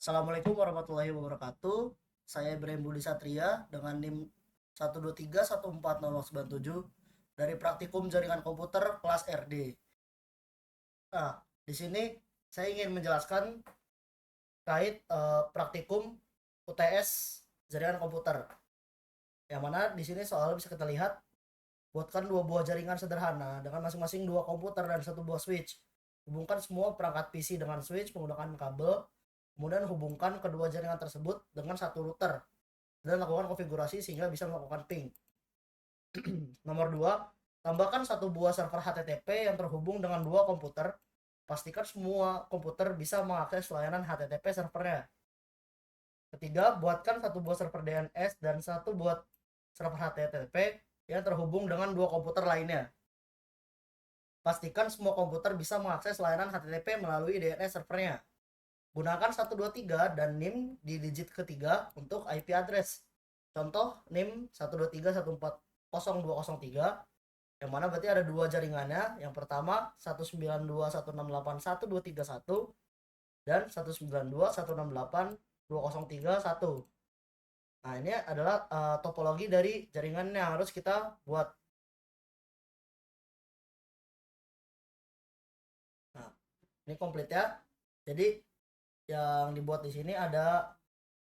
Assalamualaikum warahmatullahi wabarakatuh. Saya Ibrahim Budi Satria dengan NIM 123140097 dari Praktikum Jaringan Komputer kelas RD. Nah, di sini saya ingin menjelaskan terkait praktikum UTS Jaringan Komputer. Yang mana di sini soal bisa kita lihat buatkan dua buah jaringan sederhana dengan masing-masing dua komputer dan satu buah switch. Hubungkan semua perangkat PC dengan switch menggunakan kabel. Kemudian hubungkan kedua jaringan tersebut dengan satu router dan lakukan konfigurasi sehingga bisa melakukan ping. Nomor 2, tambahkan satu buah server HTTP yang terhubung dengan dua komputer. Pastikan semua komputer bisa mengakses layanan HTTP servernya. Ketiga, buatkan satu buah server DNS dan satu buah server HTTP yang terhubung dengan dua komputer lainnya. Pastikan semua komputer bisa mengakses layanan HTTP melalui DNS servernya. Gunakan 123 dan NIM di digit ketiga untuk IP address. Contoh NIM 123.140.203 yang mana berarti ada dua jaringannya. Yang pertama 192.168.1.231 dan 192.168.2.031. Nah, ini adalah topologi dari jaringan yang harus kita buat. Nah, ini komplit ya. Jadi yang dibuat di sini ada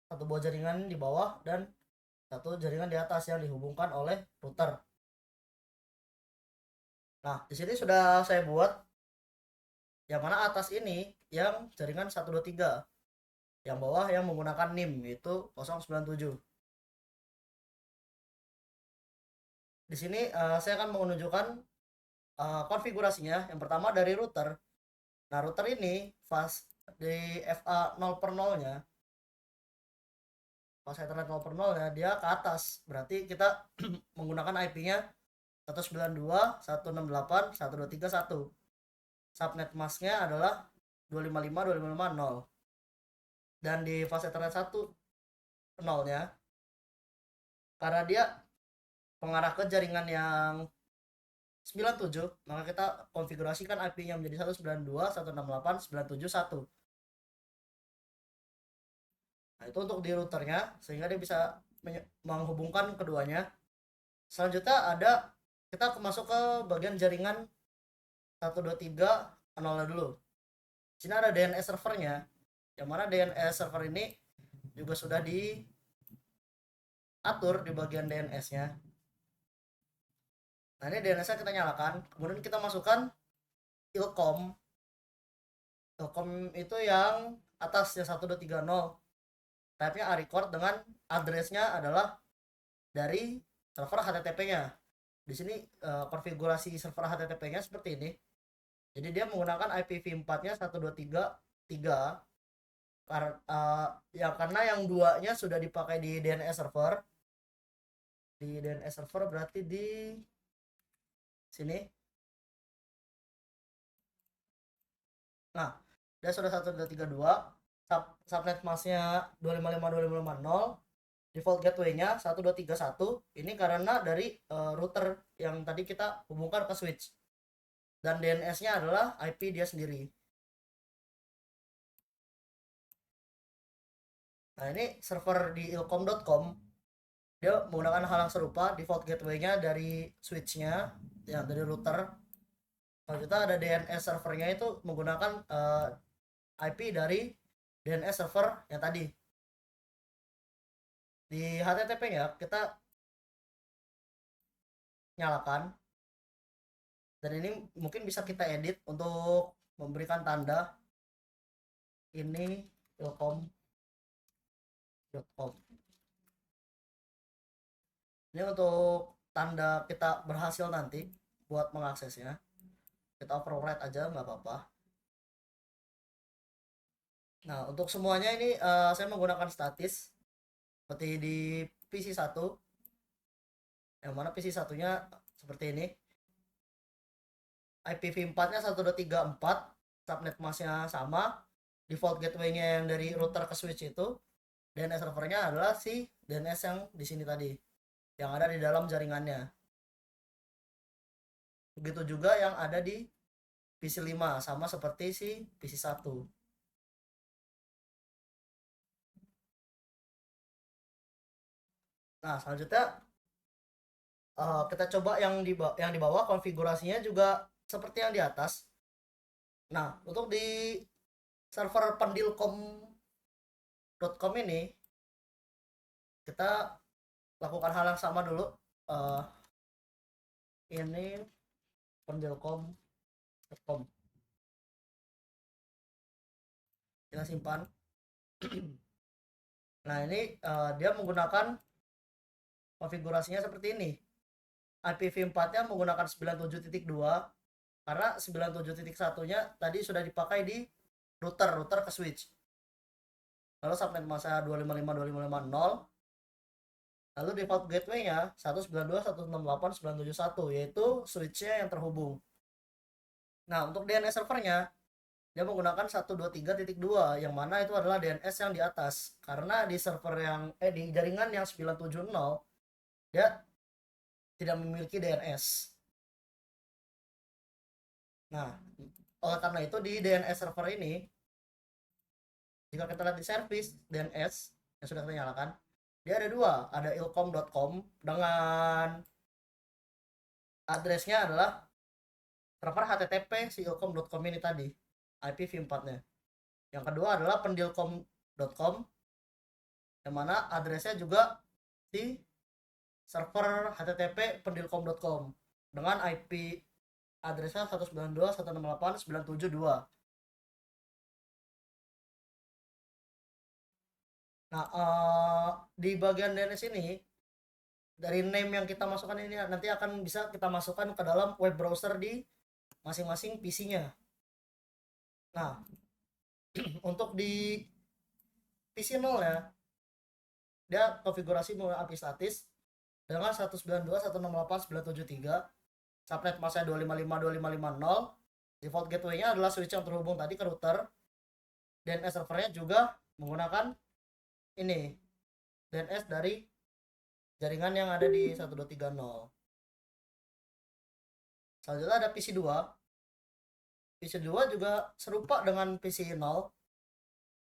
satu buah jaringan di bawah dan satu jaringan di atas yang dihubungkan oleh router. Nah, di sini sudah saya buat yang mana atas ini yang jaringan 123, yang bawah yang menggunakan NIM yaitu 097. Di sini saya akan menunjukkan konfigurasinya. Yang pertama dari router. Nah, router ini fast di FA 0 per 0 nya, pas Ethernet 0 per 0 nya dia ke atas, berarti kita menggunakan IP-nya 192.168.1.231. Subnet masknya adalah 255.255.0. Dan di fase Ethernet 1 0 nya, karena dia pengarah ke jaringan yang 97, maka kita konfigurasikan IP-nya menjadi 192.168.971. Nah, itu untuk di routernya sehingga dia bisa menghubungkan keduanya. Selanjutnya ada kita masuk ke bagian jaringan 123.0 dulu. Di sini ada DNS servernya, yang mana DNS server ini juga sudah diatur di bagian DNS-nya. Nah, ini DNS-nya kita nyalakan, kemudian kita masukkan ilkom. Ilkom itu yang atas yang 1230. Type-nya record dengan address-nya adalah dari server HTTP-nya. Di sini konfigurasi server HTTP-nya seperti ini. Jadi dia menggunakan IPv4-nya 123.3 karena yang duanya sudah dipakai di DNS server. Di DNS server berarti di sini. Nah, dia sudah 1.3.2, subnet masknya 255.255.0, default gateway-nya 1.2.3.1. Ini karena dari router yang tadi kita hubungkan ke switch. Dan DNS-nya adalah IP dia sendiri. Nah, ini server di ilkom.com. Dia menggunakan hal yang serupa, default gateway-nya dari switch-nya, ya dari router. Kalau kita ada DNS servernya itu menggunakan IP dari DNS server yang tadi. Di HTTP-nya kita nyalakan. Dan ini mungkin bisa kita edit untuk memberikan tanda ini ilkom.com. Ini untuk tanda kita berhasil nanti buat mengaksesnya. Kita override aja nggak apa-apa. Nah, untuk semuanya ini saya menggunakan statis seperti di PC1, yang mana PC1-nya seperti ini. IPv4-nya 1.2.3.4, subnet masknya sama, default gateway-nya yang dari router ke switch itu, DNS servernya adalah si DNS yang di sini tadi, yang ada di dalam jaringannya. Begitu juga yang ada di PC5, sama seperti si PC1. Nah, selanjutnya kita coba yang di bawah konfigurasinya juga seperti yang di atas. Nah, untuk di server pendilkom.com ini kita lakukan hal yang sama dulu. Eh, ini pendilkom.com kita simpan. Nah, ini dia menggunakan konfigurasinya seperti ini. IPv4-nya menggunakan 97.2 karena 97.1-nya tadi sudah dipakai di router ke switch. Lalu subnet masa 255.255.0, lalu default gateway-nya 192.168.971, yaitu switch-nya yang terhubung. Nah, untuk DNS servernya dia menggunakan 123.2, yang mana itu adalah DNS yang di atas, karena di server yang di jaringan yang 970 dia tidak memiliki DNS. Nah, oleh karena itu di DNS server ini, jika kita lihat di service DNS yang sudah kita nyalakan, dia ada dua, ada ilkom.com dengan addressnya adalah server HTTP si ilkom.com ini tadi, IPv4-nya. Yang kedua adalah pendilkom.com, yang mana addressnya juga di server HTTP pendilkom.com dengan IP addressnya 192.168.972. Nah, di bagian DNS ini, dari name yang kita masukkan ini nanti akan bisa kita masukkan ke dalam web browser di masing-masing PC-nya. Nah, untuk di PC 0 ya, dia konfigurasi menggunakan API statis dengan 192.168.973, subnet masanya 255.255.0, default gateway-nya adalah switch yang terhubung tadi ke router, DNS servernya juga menggunakan ini DNS dari jaringan yang ada di 1230. Selanjutnya ada PC 2. PC 2 juga serupa dengan PC 0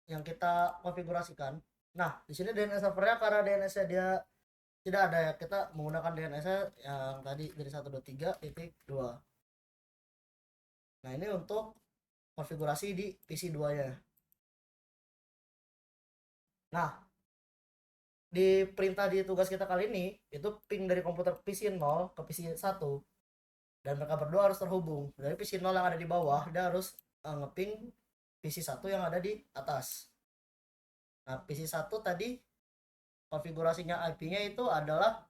yang kita konfigurasikan. Nah, di sini DNS servernya karena DNS-nya dia tidak ada ya, kita menggunakan DNS-nya yang tadi dari 123.2. Nah, ini untuk konfigurasi di PC 2-nya. Nah, di perintah di tugas kita kali ini itu ping dari komputer PC 0 ke PC 1, dan mereka berdua harus terhubung. Dari PC 0 yang ada di bawah dia harus ngeping PC 1 yang ada di atas. Nah, PC 1 tadi konfigurasinya IP-nya itu adalah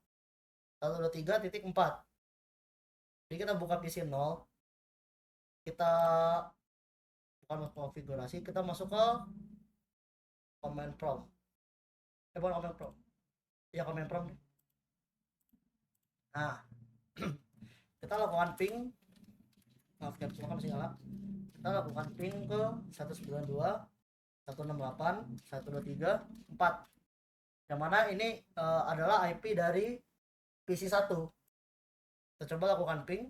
123.4. Jadi kita buka PC 0, kita bukan konfigurasi, kita masuk ke command prompt. Bukan command prompt. Ya, command prompt. Nah, kita lakukan ping, maaf capture masih nyala. Kita lakukan ping ke 192.168.123.4, yang mana ini adalah IP dari PC 1. Kita coba lakukan ping.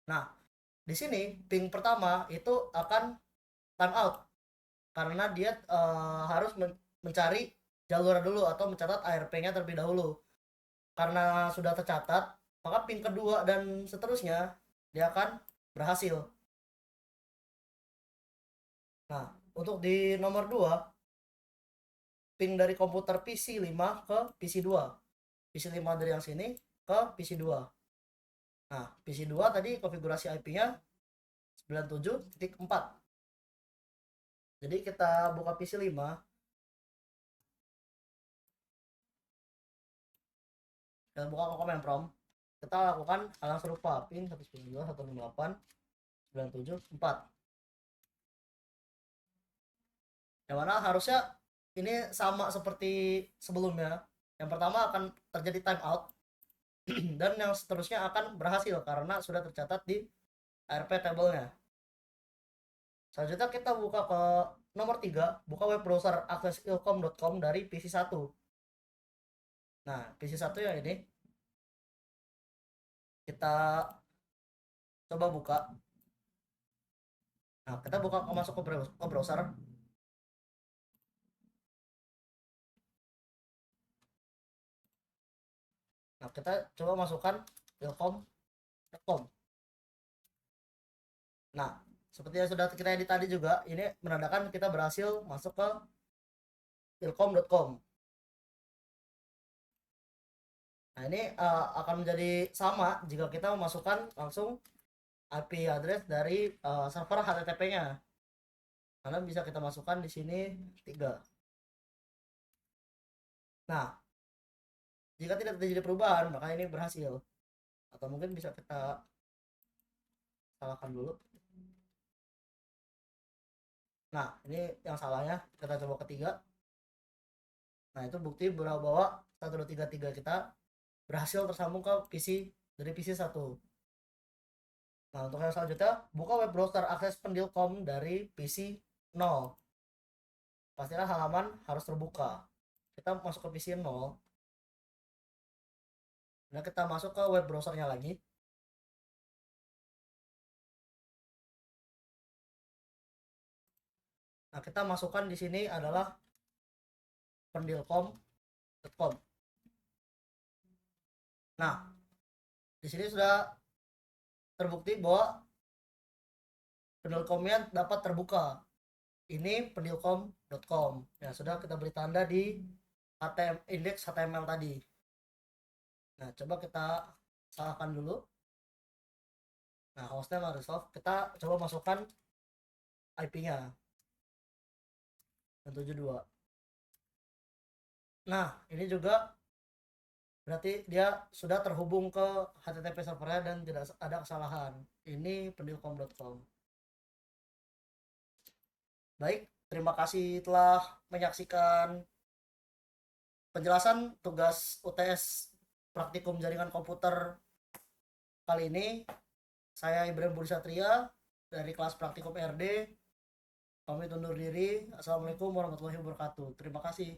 Nah, di sini ping pertama itu akan timeout karena dia harus mencari jalur dulu atau mencatat ARP-nya terlebih dahulu. Karena sudah tercatat, maka ping kedua dan seterusnya dia akan berhasil. Nah, untuk di nomor 2, ping dari komputer PC 5 ke PC 2. PC 5 dari yang sini ke PC 2. Nah, PC 2 tadi konfigurasi IP-nya 97.4. Jadi kita buka PC 5, kita buka ke command prompt, kita lakukan hal yang serupa, ping 192.168.974. Yang mana harusnya ini sama seperti sebelumnya. Yang pertama akan terjadi timeout dan yang seterusnya akan berhasil karena sudah tercatat di ARP table-nya. Selanjutnya kita buka ke nomor 3, buka web browser akses ilkom.com dari PC 1. Nah, PC 1 yang ini kita coba buka. Nah, kita masuk ke browser. Nah, kita coba masukkan ilkom.com. Nah, seperti yang sudah kita edit tadi juga, ini menandakan kita berhasil masuk ke ilkom.com. Nah, ini akan menjadi sama jika kita memasukkan langsung IP address dari server HTTP-nya. Karena bisa kita masukkan di sini 3. Nah, jika tidak terjadi perubahan, maka ini berhasil. Atau mungkin bisa kita salahkan dulu. Nah, ini yang salahnya. Kita coba ketiga. Nah, itu bukti bahwa 1233 kita berhasil tersambung ke PC dari PC 1. Nah, untuk yang selanjutnya, buka web browser akses pendilkom dari PC 0. Pastikan halaman harus terbuka. Kita masuk ke PC 0. Nah, kita masuk ke web browsernya lagi. Nah, kita masukkan di sini adalah pendilkom.com. Nah, di sini sudah terbukti bahwa pendilkomnya dapat terbuka. Ini pendilkom.com. Ya, sudah kita beri tanda di indeks HTML tadi. Nah, coba kita salahkan dulu. Nah, hostnya Microsoft. Kita coba masukkan IP-nya. 72. Nah, ini juga berarti dia sudah terhubung ke HTTP servernya dan tidak ada kesalahan. Ini pendilkom.com. Baik, terima kasih telah menyaksikan penjelasan tugas UTS praktikum jaringan komputer kali ini. Saya Ibrahim Budi Satria dari kelas praktikum RD. Pamit undur diri. Assalamualaikum warahmatullahi wabarakatuh. Terima kasih.